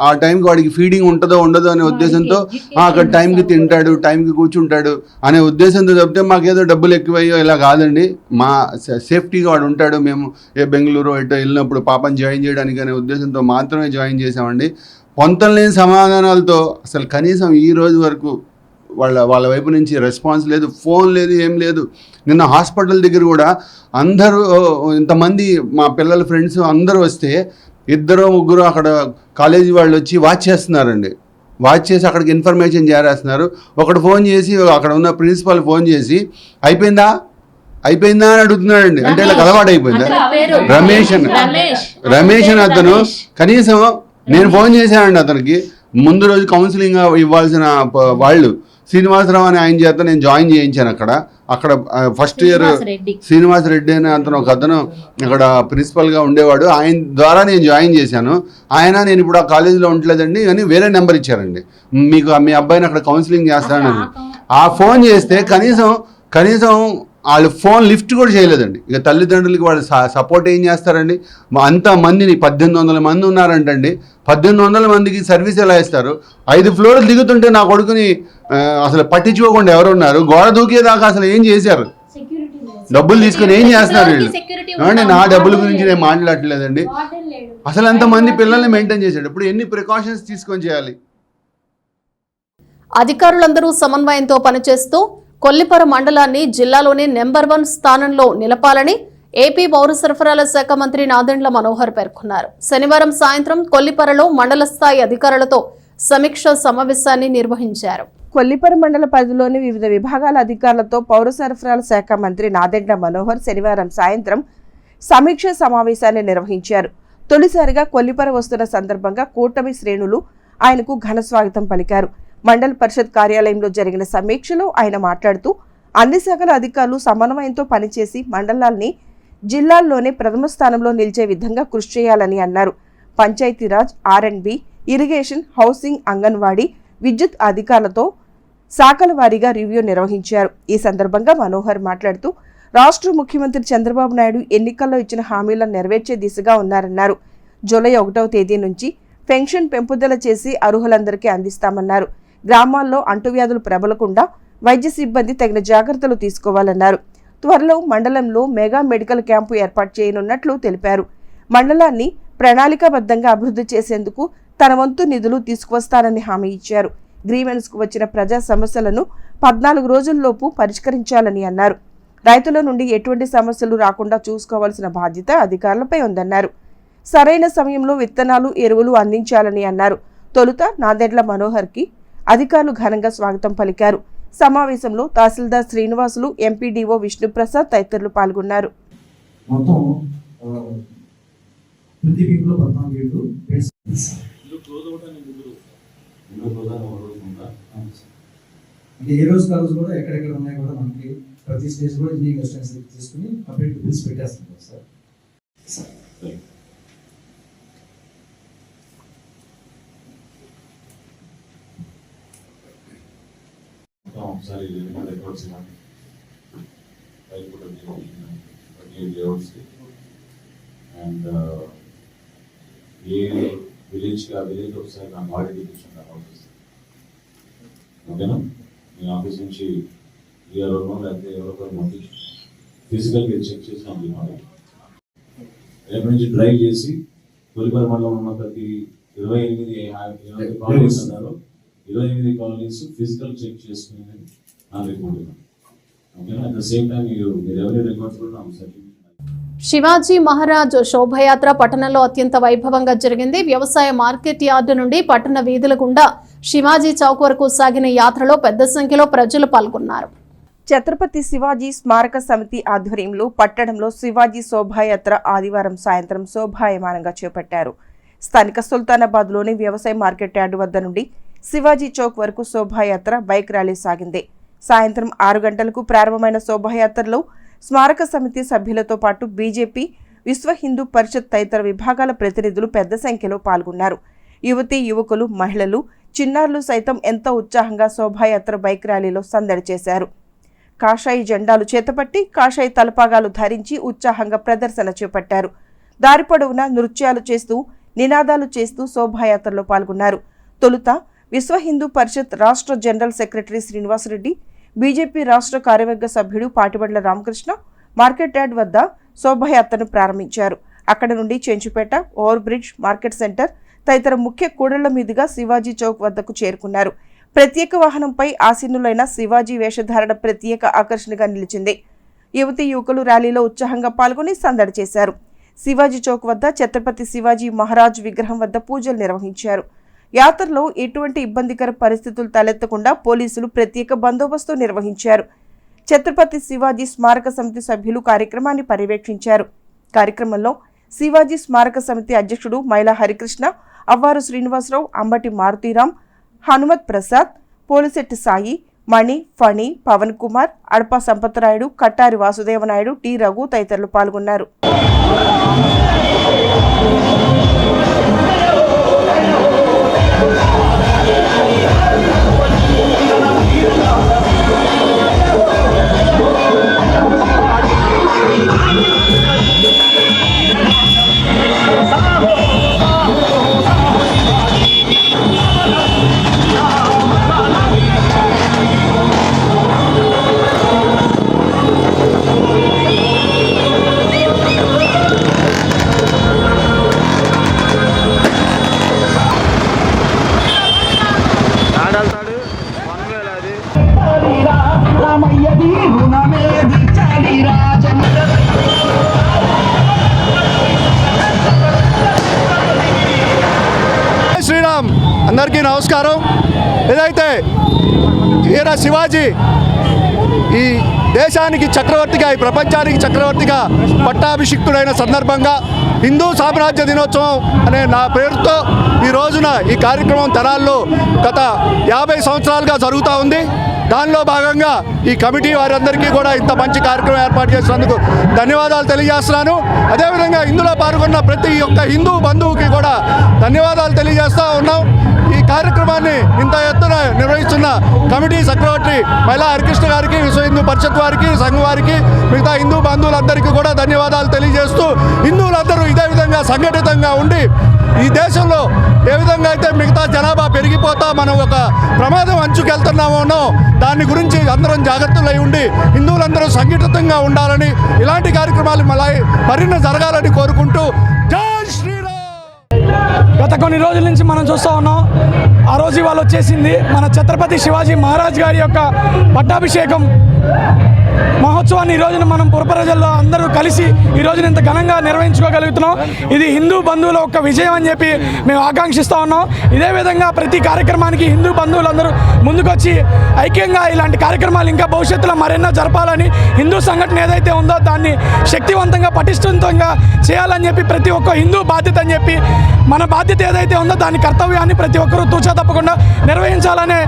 ఆ టైంకి వాడికి ఫీడింగ్ ఉంటుందో ఉండదో అనే ఉద్దేశంతో అక్కడ టైంకి తింటాడు, టైంకి కూర్చుంటాడు అనే ఉద్దేశంతో చెప్తే మాకేదో డబ్బులు ఎక్కువయ్యో ఇలా కాదండి. మా సేఫ్టీగా వాడు ఉంటాడు. మేము బెంగళూరు ఎటో వెళ్ళినప్పుడు పాపని జాయిన్ చేయడానికి అనే ఉద్దేశంతో మాత్రమే జాయిన్ చేసామండి. పొంతం లేని సమాధానాలతో అసలు కనీసం ఈ రోజు వరకు వాళ్ళ వైపు నుంచి రెస్పాన్స్ లేదు, ఫోన్ లేదు, ఏం లేదు. నిన్న హాస్పిటల్ దగ్గర కూడా అందరూ ఇంతమంది మా పిల్లల ఫ్రెండ్స్ అందరూ వస్తే 2-3 అక్కడ కాలేజీ వాళ్ళు వచ్చి వాచ్ చేస్తున్నారండి. వాచ్ చేసి అక్కడికి ఇన్ఫర్మేషన్ చేరేస్తున్నారు. ఒకడు ఫోన్ చేసి అక్కడ ఉన్న ప్రిన్సిపల్ ఫోన్ చేసి అయిపోయిందా అని అడుగుతున్నాడండి. అంటే ఇలా అలవాటు అయిపోయిందా? రమేష్ అని అతను కనీసం నేను ఫోన్ చేశానండి అతనికి. ముందు రోజు కౌన్సిలింగ్ ఇవ్వాల్సిన వాళ్ళు శ్రీనివాసరావు అని ఆయన చేత నేను జాయిన్ చేయించాను. అక్కడ ఫస్ట్ ఇయర్ శ్రీనివాస్ రెడ్డి అని అతను ఒక అతను అక్కడ ప్రిన్సిపల్గా ఉండేవాడు. ఆయన ద్వారా నేను జాయిన్ చేశాను. నేను ఇప్పుడు ఆ కాలేజీలో ఉండలేదండి అని వేరే నెంబర్ ఇచ్చారండి. మీకు మీ అబ్బాయిని అక్కడ కౌన్సిలింగ్ చేస్తానని ఆ ఫోన్ చేస్తే కనీసం వాళ్ళు ఫోన్ లిఫ్ట్ కూడా చేయలేదండి. ఇక తల్లిదండ్రులకి వాళ్ళు సపోర్ట్ ఏం చేస్తారండి? అంతమందిని 1800 మంది ఉన్నారంటండి. 1800 మందికి సర్వీస్ ఎలా ఇస్తారు? 5 ఫ్లోర్లు దిగుతుంటే నా కొడుకుని అసలు పట్టించుకోకుండా ఎవరున్నారు? గోడ దూకేదాకా అసలు ఏం చేశారు? డబ్బులు తీసుకుని ఏం చేస్తున్నారు వీళ్ళు? ఏమంటే నా డబ్బుల గురించి నేను మాట్లాడట్లేదండి. అసలు అంతమంది పిల్లల్ని మెయింటైన్ చేశాడు. ఇప్పుడు ఎన్ని ప్రికాషన్స్ తీసుకొని చేయాలి? అధికారులందరూ సమన్వయంతో పనిచేస్తూ కొల్లిపర మండలాన్ని జిల్లాలోనే నెంబర్ 1 స్థానంలో నిలపాలని ఏపీ పౌర సరఫరాల శాఖ మంత్రి నాదెండ్ల మనోహర్ పేర్కొన్నారు. శనివారం సాయంత్రం కొల్లిపరలో మండల స్థాయి అధికారులతో సమీక్ష సమావేశాన్ని నిర్వహించారు. కొల్లిపర మండల పరిధిలోని వివిధ విభాగాల అధికారులతో పౌర సరఫరాల శాఖ మంత్రి నాదెండ్ల మనోహర్ శనివారం సాయంత్రం సమీక్ష సమావేశాన్ని నిర్వహించారు. తొలిసారిగా కొల్లిపర వస్తున్న సందర్భంగా కూటమి శ్రేణులు ఆయనకు ఘన స్వాగతం పలికారు. మండల పరిషత్ కార్యాలయంలో జరిగిన సమీక్షలో ఆయన మాట్లాడుతూ అన్ని శాఖల అధికారులు సమన్వయంతో పనిచేసి మండలాల్ని జిల్లాల్లోనే ప్రథమ స్థానంలో నిలిచే విధంగా కృషి చేయాలని అన్నారు. Panchayati Raj, R&B, irrigation, housing, anganwadi, విద్యుత్ అధికారులతో శాఖల వారీగా రివ్యూ నిర్వహించారు. ఈ సందర్భంగా మనోహర్ మాట్లాడుతూ రాష్ట్ర ముఖ్యమంత్రి చంద్రబాబు నాయుడు ఎన్నికల్లో ఇచ్చిన హామీలను నెరవేర్చే దిశగా ఉన్నారన్నారు. జూలై 1వ తేదీ నుంచి పెన్షన్ పెంపుదల చేసి అర్హులందరికీ అందిస్తామన్నారు. గ్రామాల్లో అంటువ్యాధులు ప్రబలకుండా వైద్య సిబ్బంది తగిన జాగ్రత్తలు తీసుకోవాలన్నారు. త్వరలో మండలంలో మెగా మెడికల్ క్యాంపు ఏర్పాటు చేయనున్నట్లు తెలిపారు. మండలాన్ని ప్రణాళికాబద్ధంగా అభివృద్ధి చేసేందుకు తన వంతు నిధులు తీసుకువస్తానని హామీ ఇచ్చారు. గ్రీవెన్స్కు వచ్చిన ప్రజా సమస్యలను 14 రోజుల్లోపు పరిష్కరించాలని అన్నారు. రైతుల నుండి ఎటువంటి సమస్యలు రాకుండా చూసుకోవాల్సిన బాధ్యత అధికారులపై ఉందన్నారు. సరైన సమయంలో విత్తనాలు, ఎరువులు అందించాలని అన్నారు. తొలుత నాదెండ్ల మనోహర్కి అధికారులు ఘనంగా స్వాగతం పలికారు. సమావేశంలో తహసీల్దార్ శ్రీనివాసులు, ఎంపీడీఓ విష్ణుప్రసాద్ తదితరులు పాల్గొన్నారు. ఏ రోజు కాలేజ్ కూడా ఎక్కడెక్కడ ఉన్నాయి కూడా మనకి ప్రతి స్టేజ్ కూడా ఇంజనీరింగ్ అసిస్టెన్స్ తీసుకుని కంప్లీట్ బిల్స్ పెట్టేస్తున్నాం సార్. ఒకసారి రికార్డ్స్ ఇవ్వండి. అండ్ ఏ విలేజ్కి ఆ విలేజ్ ఒకసారి నాకు ఆడిట్ ఇప్పించండి ఆఫీస్. ఓకేనా? మీ ఆఫీస్ నుంచి ఈఆర్ఓనో లేకపోతే ఎవరో పంపించి ఫిజికల్గా చెక్ చేసి పంపించాలి. రేపు నుంచి డ్రైవ్ చేసి కొల్లిపర మండలం ఉన్న ప్రతి 28 కాలనీస్ అన్నారు. 28 కాలనీస్ ఫిజికల్ చెక్ చేసుకుని నా రిపోర్ట్ ఇవ్వండి. ఓకేనా? అట్ ద సేమ్ టైం మీరు ఎవరి రికార్డ్స్ కూడా నాకు సర్టిఫికేట్. శివాజీ మహారాజ్ శోభయాత్ర పట్టణంలో అత్యంత వైభవంగా జరిగింది. వ్యవసాయ మార్కెట్ యార్డు నుండి పట్టణ వీధుల గుండా శివాజీ చౌక్ వరకు సాగిన యాత్రలో పెద్ద సంఖ్యలో ప్రజలు పాల్గొన్నారు. ఛత్రపతి శివాజీ స్మారక సమితి ఆధ్వర్యంలో పట్టణంలో శివాజీ శోభాయాత్ర ఆదివారం సాయంత్రం శోభాయమానంగా చేపట్టారు. స్థానిక సుల్తానాబాద్లోని వ్యవసాయ మార్కెట్ యార్డు వద్ద నుండి శివాజీ చౌక్ వరకు శోభాయాత్ర బైక్ ర్యాలీ సాగింది. సాయంత్రం 6 గంటలకు ప్రారంభమైన శోభాయాత్రలో స్మారక సమితి సభ్యులతో పాటు బీజేపీ, విశ్వ హిందూ పరిషత్ తదితర విభాగాల ప్రతినిధులు పెద్ద సంఖ్యలో పాల్గొన్నారు. యువతీ యువకులు, మహిళలు, చిన్నారులు సైతం ఎంతో ఉత్సాహంగా శోభాయాత్ర బైక్ ర్యాలీలో సందడి చేశారు. కాషాయి జెండాలు చేతపట్టి కాషాయి తలపాగాలు ధరించి ఉత్సాహంగా ప్రదర్శన చేపట్టారు. దారి పొడవునా నృత్యాలు చేస్తూ నినాదాలు చేస్తూ శోభాయాత్రలో పాల్గొన్నారు. తొలుత విశ్వ హిందూ పరిషత్ రాష్ట్ర జనరల్ సెక్రటరీ శ్రీనివాసరెడ్డి, బీజేపీ రాష్ట్ర కార్యవర్గ సభ్యుడు పాటిబండ్ల రామకృష్ణ మార్కెట్ యార్డ్ వద్ద శోభాయాత్రను ప్రారంభించారు. అక్కడ నుండి Chenchupeta, over bridge, market centre తదితర ముఖ్య కూడళ్ల మీదుగా శివాజీ చౌక్ వద్దకు చేరుకున్నారు. ప్రత్యేక వాహనంపై ఆసీనులైన శివాజీ వేషధారణ ప్రత్యేక ఆకర్షణగా నిలిచింది. యువతీ యువకులు ర్యాలీలో ఉత్సాహంగా పాల్గొని సందడి చేశారు. శివాజీ చౌక్ వద్ద ఛత్రపతి శివాజీ మహారాజ్ విగ్రహం వద్ద పూజలు నిర్వహించారు. యాత్రలో ఎటువంటి ఇబ్బందికర పరిస్థితులు తలెత్తకుండా పోలీసులు ప్రత్యేక బందోబస్తు నిర్వహించారు. ఛత్రపతి శివాజీ స్మారక సమితి సభ్యులు కార్యక్రమాన్ని పర్యవేక్షించారు. కార్యక్రమంలో శివాజీ స్మారక సమితి అధ్యక్షుడు మైలా హరికృష్ణ, అవ్వారు శ్రీనివాసరావు, అంబటి మారుతీరామ్, హనుమత్ ప్రసాద్, పోలిశెట్టి సాయి, మణి, ఫణి, పవన్ కుమార్, అడప సంపత్రాయుడు, కట్టారి వాసుదేవనాయుడు, టి రఘు తదితరులు పాల్గొన్నారు. శ్రీరామ్, అందరికీ నమస్కారం. ఏదైతే వీర శివాజీ ఈ దేశానికి చక్రవర్తిగా, ఈ ప్రపంచానికి చక్రవర్తిగా పట్టాభిషిక్తుడైన సందర్భంగా హిందూ సామ్రాజ్య దినోత్సవం అనే నా పేరుతో ఈ రోజున ఈ కార్యక్రమం తెనాల్లో గత 50 సంవత్సరాలుగా జరుగుతూ ఉంది. దానిలో భాగంగా ఈ కమిటీ వారందరికీ కూడా ఇంత మంచి కార్యక్రమం ఏర్పాటు చేసినందుకు ధన్యవాదాలు తెలియజేస్తున్నాను. అదేవిధంగా ఇందులో పాల్గొన్న ప్రతి ఒక్క హిందూ బంధువుకి కూడా ధన్యవాదాలు తెలియజేస్తూ ఉన్నాం. ఈ కార్యక్రమాన్ని ఇంత ఎత్తున నిర్వహిస్తున్న కమిటీ సెక్రటరీ మైలా హరికృష్ణ గారికి, విశ్వ హిందూ పరిషత్ వారికి, సంఘం వారికి, మిగతా హిందూ బంధువులందరికీ కూడా ధన్యవాదాలు తెలియజేస్తూ, హిందువులందరూ ఇదే విధంగా సంఘటితంగా ఉండి ఈ దేశంలో ఏ విధంగా అయితే మిగతా జనాభా పెరిగిపోతా మనం ఒక ప్రమాదం అంచుకెళ్తున్నామోనో దాని గురించి అందరం జాగ్రత్తలై ఉండి హిందువులందరూ సంఘటితంగా ఉండాలని, ఇలాంటి కార్యక్రమాలు మరిన్ని జరగాలని కోరుకుంటూ జై శ్రీరామ్. గత కొన్ని రోజుల నుంచి మనం చూస్తూ ఉన్నాం. ఆ రోజు ఇవాళ వచ్చేసింది మన ఛత్రపతి శివాజీ మహారాజ్ గారి యొక్క పట్టాభిషేకం మహోత్సవాన్ని ఈ రోజున మనం పురప్రజల్లో అందరూ కలిసి ఈ రోజున ఇంత ఘనంగా నిర్వహించుకోగలుగుతున్నాం. ఇది హిందూ బంధువుల ఒక విజయం అని చెప్పి మేము ఆకాంక్షిస్తూ ఉన్నాం. ఇదే విధంగా ప్రతి కార్యక్రమానికి హిందూ బంధువులందరూ ముందుకొచ్చి ఐక్యంగా ఇలాంటి కార్యక్రమాలు ఇంకా భవిష్యత్తులో మరెన్నో జరపాలని, హిందూ సంఘటన ఏదైతే ఉందో దాన్ని శక్తివంతంగా పటిష్టంగా చేయాలని చెప్పి ప్రతి ఒక్క హిందూ బాధ్యత అని చెప్పి, మన బాధ్యత ఏదైతే ఉందో దాని కర్తవ్యాన్ని ప్రతి ఒక్కరూ తూచా తప్పకుండా నిర్వహించాలనే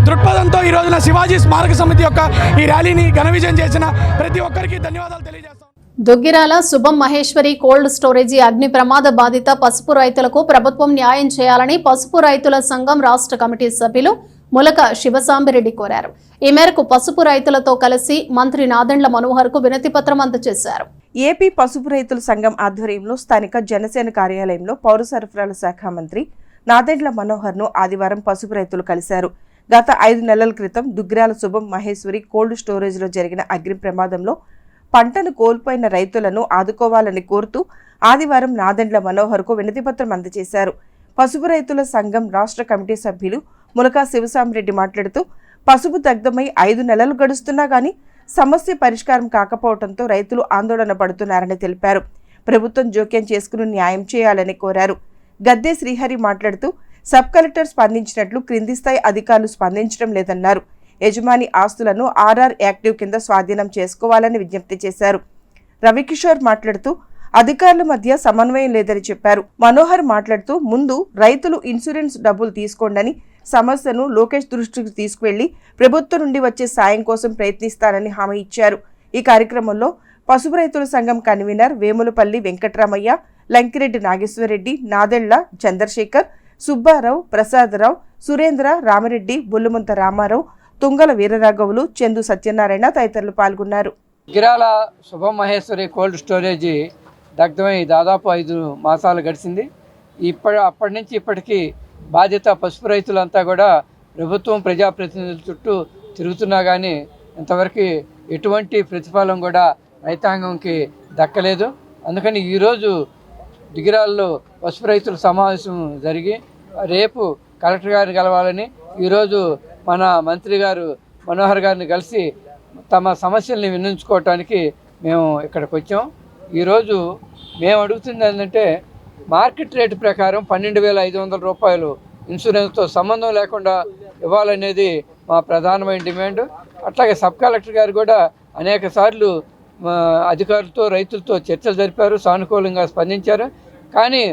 దృక్పథంతో ఈ రోజున శివాజీ స్మారక సమితి యొక్క ఈ ర్యాలీని ఘన విజయం చేసిన ప్రతి ఒక్కరికి ధన్యవాదాలు తెలియజేస్తాం. దుగ్గిరాల శుభం మహేశ్వరి కోల్డ్ స్టోరేజీ అగ్ని ప్రమాద బాధిత పసుపు రైతులకు ప్రభుత్వం న్యాయం చేయాలని పసుపు రైతుల సంఘం రాష్ట్ర కమిటీ సభ్యులు ములక శివసాంబిరెడ్డి కోరారు. ఈ మేరకు పసుపు రైతులతో కలిసి మంత్రి నాదెండ్ల మనోహర్ కు వినతి పత్రం అందజేశారు. ఏపీ పసుపు రైతుల సంఘం ఆధ్వర్యంలో స్థానిక జనసేన కార్యాలయంలో పౌర సరఫరాల శాఖ మంత్రి నాదెండ్ల మనోహర్ ను ఆదివారం పసుపు రైతులు కలిశారు. గత 5 నెలల క్రితం దుగ్గిరాల శుభం మహేశ్వరి కోల్డ్ స్టోరేజ్లో జరిగిన అగ్ని ప్రమాదంలో పంటను కోల్పోయిన రైతులను ఆదుకోవాలని కోరుతూ ఆదివారం నాదెండ్ల మనోహర్కు వినతిపత్రం అందజేశారు. పసుపు రైతుల సంఘం రాష్ట్ర కమిటీ సభ్యులు ములకా శివసాంరెడ్డి మాట్లాడుతూ, పసుపు దగ్ధమై 5 నెలలు గడుస్తున్నా గానీ సమస్య పరిష్కారం కాకపోవడంతో రైతులు ఆందోళన పడుతున్నారని తెలిపారు. ప్రభుత్వం జోక్యం చేసుకుని న్యాయం చేయాలని కోరారు. గద్దె శ్రీహరి మాట్లాడుతూ, సబ్ కలెక్టర్ స్పందించినట్లు క్రింది స్థాయి అధికారులు స్పందించడం లేదన్నారు. యజమాని ఆస్తులను ఆర్ఆర్ యాక్టివ్ కింద స్వాధీనం చేసుకోవాలని విజ్ఞప్తి చేశారు. రవికిషోర్ మాట్లాడుతూ, అధికారుల మధ్య సమన్వయం లేదని చెప్పారు. మనోహర్ మాట్లాడుతూ, ముందు రైతులు ఇన్సూరెన్స్ డబ్బులు తీసుకోండని, సమస్యను లోకేష్ దృష్టికి తీసుకువెళ్లి ప్రభుత్వం నుండి వచ్చే సాయం కోసం ప్రయత్నిస్తానని హామీ ఇచ్చారు. ఈ కార్యక్రమంలో పసుపు రైతుల సంఘం కన్వీనర్ వేములపల్లి వెంకట్రామయ్య, లంకిరెడ్డి నాగేశ్వరరెడ్డి, నాదెళ్ల చంద్రశేఖర్, సుబ్బారావు, ప్రసాదరావు, సురేంద్ర, రామిరెడ్డి, బొల్లుమంత రామారావు, తుంగల వీరరాఘవులు, చందు సత్యనారాయణ తదితరులు పాల్గొన్నారు. గిరాల శుభం మహేశ్వరి కోల్డ్ స్టోరేజీ దగ్ధమై దాదాపు 5 మాసాలు గడిచింది. అప్పటి నుంచి ఇప్పటికీ బాధ్యత పసుపు రైతులంతా కూడా ప్రభుత్వం ప్రజాప్రతినిధుల చుట్టూ తిరుగుతున్నా కానీ ఇంతవరకు ఎటువంటి ప్రతిఫలం కూడా రైతాంగంకి దక్కలేదు. అందుకని ఈరోజు దిగిరాల్లో పసుపు రైతుల సమావేశం జరిగి రేపు కలెక్టర్ గారిని కలవాలని, ఈరోజు మన మంత్రి గారు మనోహర్ గారిని కలిసి తమ సమస్యల్ని విన్నవించుకోవటానికి మేము ఇక్కడికి వచ్చాం. ఈరోజు మేము అడుగుతుంది ఏంటంటే, మార్కెట్ రేటు ప్రకారం 12,500 రూపాయలు ఇన్సూరెన్స్తో సంబంధం లేకుండా ఇవ్వాలనేది మా ప్రధానమైన డిమాండ్. అట్లాగే సబ్ కలెక్టర్ గారు కూడా అనేక సార్లు అధికారులతో రైతులతో చర్చలు జరిపారు, సానుకూలంగా స్పందించారు. కానీ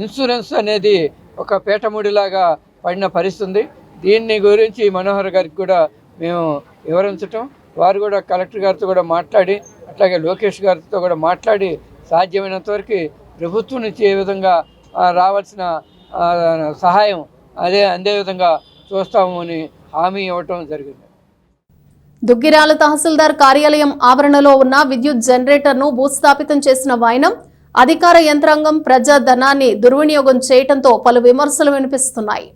ఇన్సూరెన్స్ అనేది ఒక పీఠముడిలాగా పడిన పరిస్థితి ఉంది. దీన్ని గురించి మనోహర్ గారికి కూడా మేము వివరించటం, వారు కూడా కలెక్టర్ గారితో కూడా మాట్లాడి, అట్లాగే లోకేష్ గారితో కూడా మాట్లాడి సాధ్యమైనంత వరకు ప్రభుత్వం నుంచి ఏ విధంగా రావాల్సిన సహాయం అందే విధంగా చూస్తాము అని హామీ ఇవ్వటం జరిగింది. దుగ్గిరాల తహసీల్దార్ కార్యాలయం ఆవరణలో ఉన్న విద్యుత్ జనరేటర్ను భూస్థాపితం చేసిన వైనం, అధికార యంత్రాంగం ప్రజా ధనాన్ని దుర్వినియోగం చేయడంతో పలు విమర్శలు వినిపిస్తున్నాయి.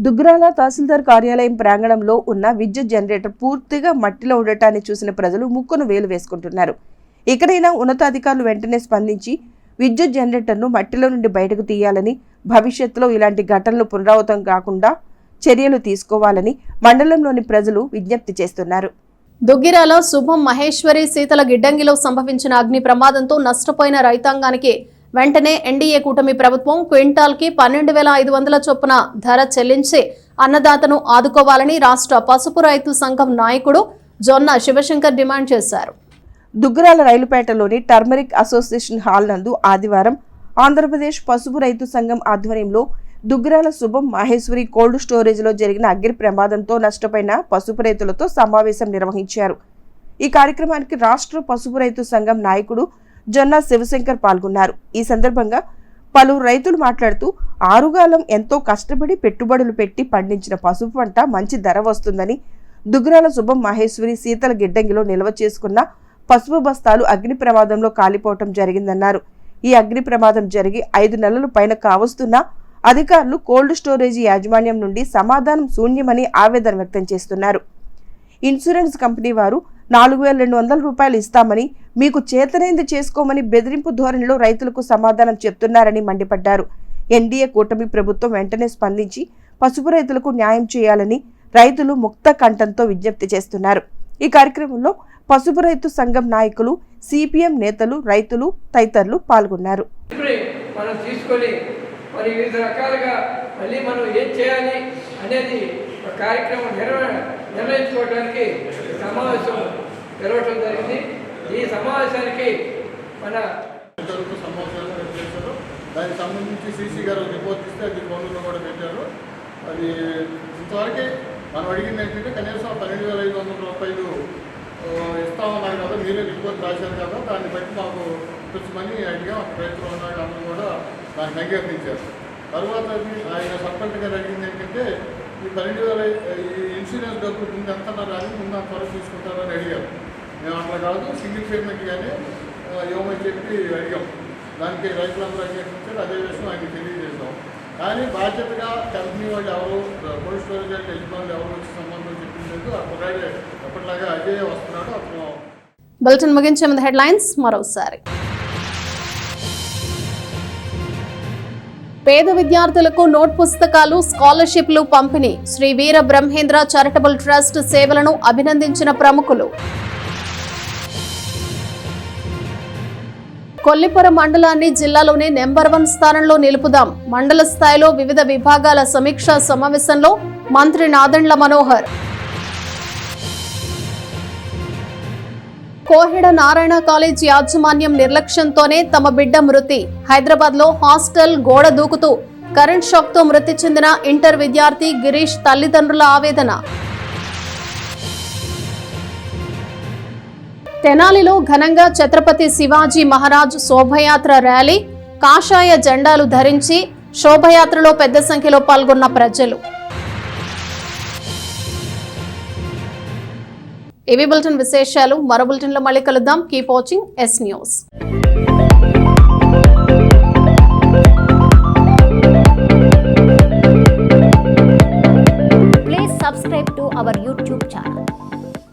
దుగ్గిరాల తహసీల్దార్ కార్యాలయం ప్రాంగణంలో ఉన్న విద్యుత్ జనరేటర్ పూర్తిగా మట్టిలో ఉండటాన్ని చూసిన ప్రజలు ముక్కును వేలు వేసుకుంటున్నారు. ఇక్కడైనా ఉన్నతాధికారులు వెంటనే స్పందించి విద్యుత్ జనరేటర్ను మట్టిలో నుండి బయటకు తీయాలని, భవిష్యత్తులో ఇలాంటి ఘటనలు పునరావృతం కాకుండా చర్యలు తీసుకోవాలని మండలంలోని ప్రజలు విజ్ఞప్తి చేస్తున్నారు. దుగ్గిరాల శుభం మహేశ్వరి శీతల గిడ్డంగిలో సంభవించిన అగ్ని ప్రమాదంతో నష్టపోయిన రైతాంగానికి వెంటనే ఎన్డీఏ కూటమి ప్రభుత్వం క్వింటాల్కి 12,500 చొప్పున ధర చెల్లించి అన్నదాతను ఆదుకోవాలని రాష్ట్ర పసుపు రైతు సంఘం నాయకుడు జొన్న శివశంకర్ డిమాండ్ చేశారు. దుగ్గిరాల రైలుపేటలోని టర్మరిక్ అసోసియేషన్ హాల్ నందు ఆదివారం ఆంధ్రప్రదేశ్ పసుపు రైతు సంఘం ఆధ్వర్యంలో దుగ్గిరాల శుభం మహేశ్వరి కోల్డ్ స్టోరేజ్లో జరిగిన అగ్ని ప్రమాదంతో నష్టపోయిన పసుపు రైతులతో సమావేశం నిర్వహించారు. ఈ కార్యక్రమానికి రాష్ట్ర పసుపు రైతు సంఘం నాయకుడు జొన్న శివశంకర్ పాల్గొన్నారు. ఈ సందర్భంగా పలువురు రైతులు మాట్లాడుతూ ఆరుగాలం ఎంతో కష్టపడి పెట్టుబడులు పెట్టి పండించిన పసుపు పంట మంచి ధర వస్తుందని, దుగ్గిరాల శుభం మహేశ్వరి శీతల గిడ్డంగిలో నిల్వ చేసుకున్న పసుపు బస్తాలు అగ్ని ప్రమాదంలో కాలిపోవటం జరిగిందన్నారు. ఈ అగ్ని ప్రమాదం జరిగి 5 నెలల పైన కావస్తున్నా అధికారులు కోల్డ్ స్టోరేజీ యాజమాన్యం నుండి సమాధానం శూన్యమని ఆవేదన వ్యక్తం చేస్తున్నారు. ఇన్సూరెన్స్ కంపెనీ వారు 4,200 రూపాయలు ఇస్తామని, మీకు చేతనైంది చేసుకోమని బెదిరింపు ధోరణిలో రైతులకు సమాధానం చెప్తున్నారని మండిపడ్డారు. ఎన్డీఏ కూటమి ప్రభుత్వం వెంటనే స్పందించి పసుపు రైతులకు న్యాయం చేయాలని రైతులు ముక్త కంఠంతో విజ్ఞప్తి చేస్తున్నారు. ఈ కార్యక్రమంలో పసుపు రైతు సంఘం నాయకులు, సిపిఎం నేతలు, రైతులు తదితరులు పాల్గొన్నారు. మనం తీసుకొని మరి వివిధ రకాలుగా మళ్ళీ మనం ఏం చేయాలి అనేది ఒక కార్యక్రమం నిర్వహించుకోవడానికి సమావేశం జరగడం జరిగింది. ఈ సమావేశానికి మన దానికి సంబంధించి సీసీ గారు రిపోర్ట్ ఇస్తే అది ఫోన్లో కూడా పెట్టారు. అది ఇంతవరకు మనం అడిగింది ఏంటంటే కనీసం 12,500 రూపాయలు ఇస్తామన్నారు కదా, మీరే రిపోర్ట్ రాశారు కదా, దాన్ని బట్టి మాకు కొంచెమని అడిగా రైతులు ఉన్నాడు అందరూ కూడా దాన్ని అంగీకరించారు. తర్వాత ఆయన సర్పంచ్ గారు అడిగింది ఏంటంటే ఈ 12,000 ఈ ఇన్సూరెన్స్ డబ్బులు ముందు ఎంత రాదు, ముందు అంత త్వరగా తీసుకుంటారని అడిగారు. మేము అట్లా కాదు, సింగిల్ పేమెంట్గానే ఇవ్వమని చెప్పి అడిగాం. దానికి రైతులందరూ అంగీకరించారు. అదే విషయం ఆయనకి తెలియజేస్తాం. కానీ బాధ్యతగా కంపెనీ వాళ్ళు ఎవరు, కోల్డ్ స్టోరేజ్ అంటే యజమానులు ఎవరు వచ్చి సంబంధం చెప్పింది అప్పుడే ఎప్పటిలాగా అజయ్ వస్తున్నాడు. అప్పుడు బులెటిన్ ముగించే ముందు హెడ్లైన్స్ మరోసారి. పేద విద్యార్థులకు నోట్ పుస్తకాలు, స్కాలర్షిప్లు పంపిణీ. శ్రీ వీర బ్రహ్మేంద్ర చారిటబుల్ ట్రస్ట్ సేవలను అభినందించిన ప్రముఖులు. కొల్లిపర మండలాన్ని జిల్లాలోనే నెంబర్ 1 స్థానంలో నిలుపుదాం. మండల స్థాయిలో వివిధ విభాగాల సమీక్షా సమావేశంలో మంత్రి నాదెండ్ల మనోహర్. కోహెడ నారాయణ కాలేజ్ యాజమాన్యం నిర్లక్ష్యంతోనే తమ బిడ్డ మృతి. హైదరాబాద్ లో హాస్టల్ గోడ దూకుతూ కరెంట్ షాక్ తో మృతి చెందిన ఇంటర్ విద్యార్థి గిరీష్ తల్లిదండ్రుల ఆవేదన. తెనాలిలో ఘనంగా ఛత్రపతి శివాజీ మహారాజ్ శోభయాత్ర ర్యాలీ. కాషాయ జెండాలు ధరించి శోభయాత్రలో పెద్ద సంఖ్యలో పాల్గొన్న ప్రజలు. ఇవి బులెటిన్ విశేషాలు. మరో బులెటిన్లో మళ్ళీ కలుద్దాం. Keep watching yes news.